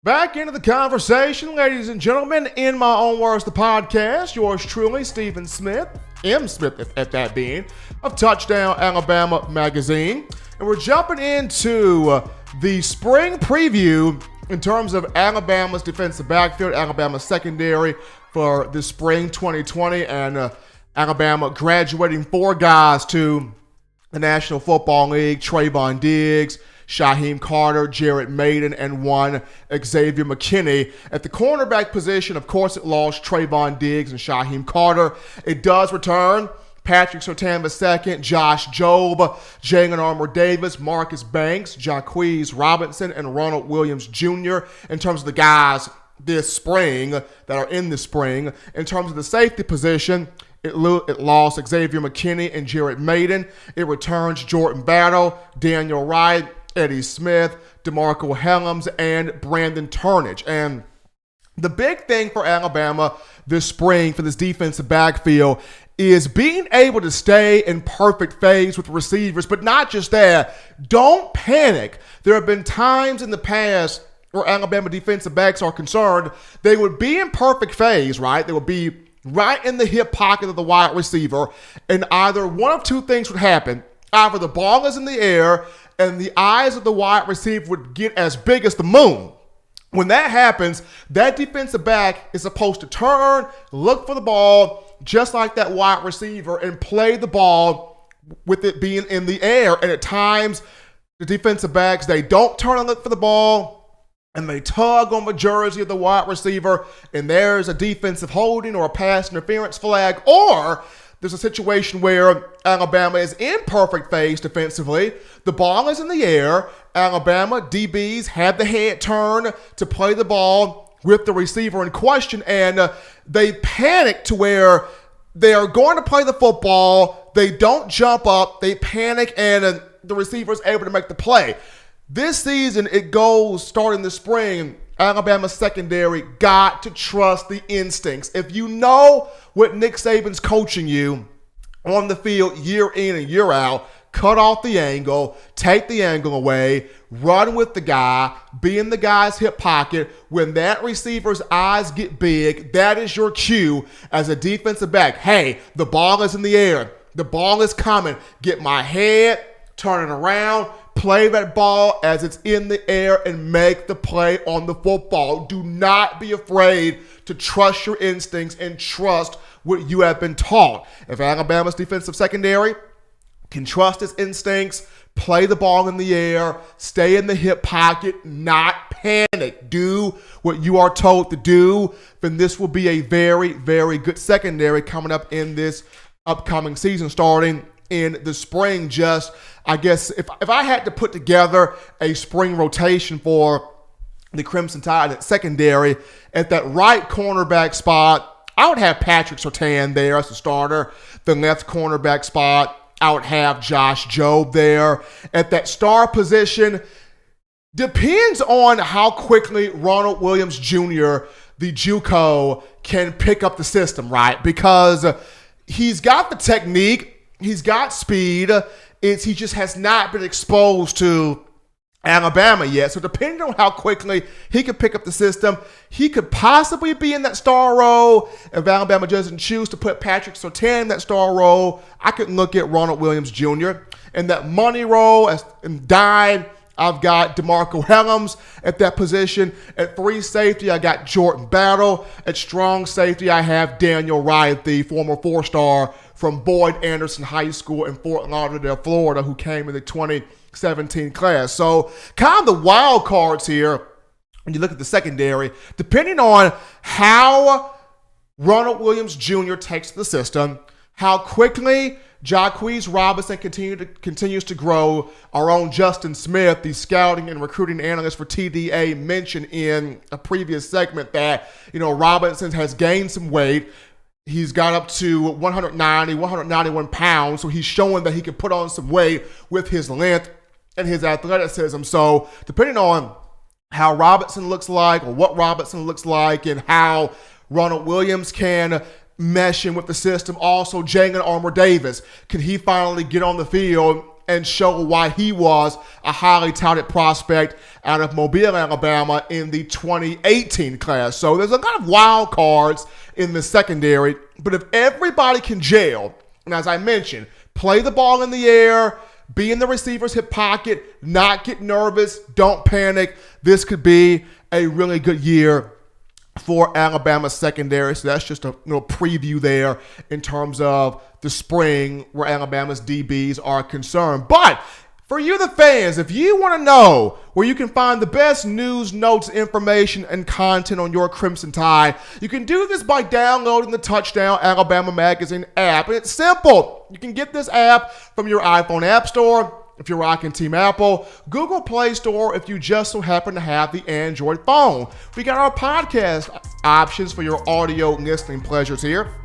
Back into the conversation, ladies and gentlemen, in my own words, the podcast. Yours truly, Stephen Smith, M. Smith, if that being, of Touchdown Alabama Magazine. And we're jumping into the spring preview in terms of Alabama's defensive backfield, Alabama's secondary for the spring 2020, and Alabama graduating 4 guys to the National Football League: Trayvon Diggs, Shyheim Carter, Jared Maiden, and one Xavier McKinney. At the cornerback position, of course, it lost Trayvon Diggs and Shyheim Carter. It does return Patrick Surtain II, Josh Jobe, Jalen Armour-Davis, Marcus Banks, Jacquez Robinson, and Ronald Williams Jr. in terms of the guys this spring that are in the spring. In terms of the safety position, it lost Xavier McKinney and Jared Maiden. It returns Jordan Battle, Daniel Wright, Eddie Smith, DeMarco Helms, and Brandon Turnage. And the big thing for Alabama this spring for this defensive backfield is being able to stay in perfect phase with receivers. But not just that, don't panic. There have been times in the past where Alabama defensive backs are concerned. They would be in perfect phase, right? They would be right in the hip pocket of the wide receiver, and either one of two things would happen. Either the ball is in the air and the eyes of the wide receiver would get as big as the moon. When that happens, that defensive back is supposed to turn, look for the ball, just like that wide receiver, and play the ball with it being in the air. And at times, the defensive backs, they don't turn and look for the ball, and they tug on the jersey of the wide receiver, and there's a defensive holding or a pass interference flag, or there's a situation where Alabama is in perfect phase defensively. The ball is in the air. Alabama DBs had the head turn to play the ball with the receiver in question, and they panic to where they are going to play the football. They don't jump up. They panic, and the receiver is able to make the play. This season, it goes starting the spring. Alabama's secondary got to trust the instincts. If you know what Nick Saban's coaching you on the field year in and year out, cut off the angle, take the angle away, run with the guy, be in the guy's hip pocket. When that receiver's eyes get big, that is your cue as a defensive back. Hey, the ball is in the air. The ball is coming. Get my head, turn it around, play that ball as it's in the air, and make the play on the football. Do not be afraid to trust your instincts and trust what you have been taught. If Alabama's defensive secondary can trust its instincts, play the ball in the air, stay in the hip pocket, not panic, do what you are told to do, then this will be a very, very good secondary coming up in this upcoming season, starting in the spring. Just, I guess, if I had to put together a spring rotation for the Crimson Tide at secondary, at that right cornerback spot, I would have Patrick Surtain there as the starter. The left cornerback spot, I would have Josh Jobe there. At that star position, depends on how quickly Ronald Williams Jr., the JUCO, can pick up the system, right? Because he's got the technique, he's got speed. He just has not been exposed to Alabama yet. So depending on how quickly he can pick up the system, he could possibly be in that star role. If Alabama doesn't choose to put Patrick Surtain in that star role, I could look at Ronald Williams Jr. In that money role as in dime, I've got DeMarco Helms at that position. At free safety, I got Jordan Battle. At strong safety, I have Daniel Wright, the former 4-star from Boyd Anderson High School in Fort Lauderdale, Florida, who came in the 2017 class. So kind of the wild cards here, when you look at the secondary, depending on how Ronald Williams Jr. takes the system, how quickly Jacquez Robinson continues to grow. Our own Justin Smith, the scouting and recruiting analyst for TDA, mentioned in a previous segment that, Robinson has gained some weight. He's got up to 191 pounds, so he's showing that he can put on some weight with his length and his athleticism. So depending on how Robinson looks like, or what Robinson looks like, and how Ronald Williams can mesh in with the system. Also, Jalen Armour-Davis, can he finally get on the field and show why he was a highly touted prospect out of Mobile, Alabama in the 2018 class. So there's a lot of wild cards in the secondary, but if everybody can gel, and as I mentioned, play the ball in the air, be in the receiver's hip pocket, not get nervous, don't panic, this could be a really good year for Alabama secondary. So that's just a preview there in terms of the spring where Alabama's DBs are concerned. But for you, the fans, if you want to know where you can find the best news, notes, information, and content on your Crimson Tide, you can do this by downloading the Touchdown Alabama Magazine app. And it's simple. You can get this app from your iPhone App Store if you're rocking Team Apple, Google Play Store if you just so happen to have the Android phone. We got our podcast options for your audio listening pleasures here.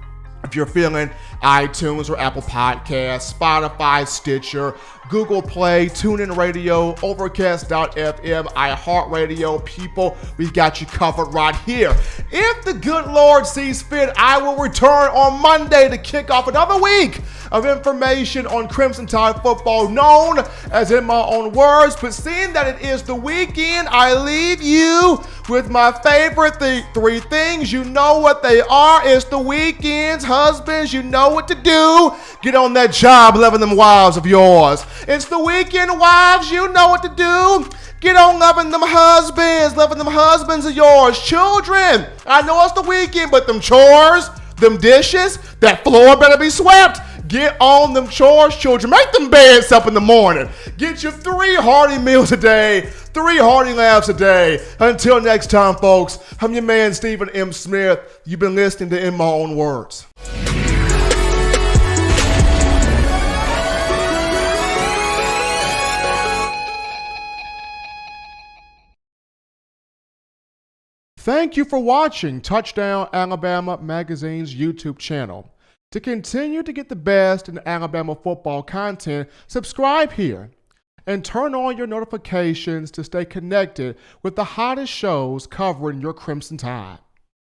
If you're feeling iTunes or Apple Podcasts, Spotify, Stitcher, Google Play, TuneIn Radio, Overcast.fm, iHeartRadio, people, we've got you covered right here. If the good Lord sees fit, I will return on Monday to kick off another week of information on Crimson Tide football, known as In My Own Words. But seeing that it is the weekend, I leave you with my favorite three things. You know what they are. It's the weekends. Husbands, you know what to do. Get on that job loving them wives of yours. It's the weekend. Wives, you know what to do. Get on loving them husbands of yours. Children, I know it's the weekend, but them chores, them dishes, that floor better be swept. Get on them chores, children. Make them beds up in the morning. Get your 3 hearty meals a day, 3 hearty laughs a day. Until next time, folks, I'm your man, Stephen M. Smith. You've been listening to In My Own Words. Thank you for watching Touchdown Alabama Magazine's YouTube channel. To continue to get the best in Alabama football content, subscribe here and turn on your notifications to stay connected with the hottest shows covering your Crimson Tide.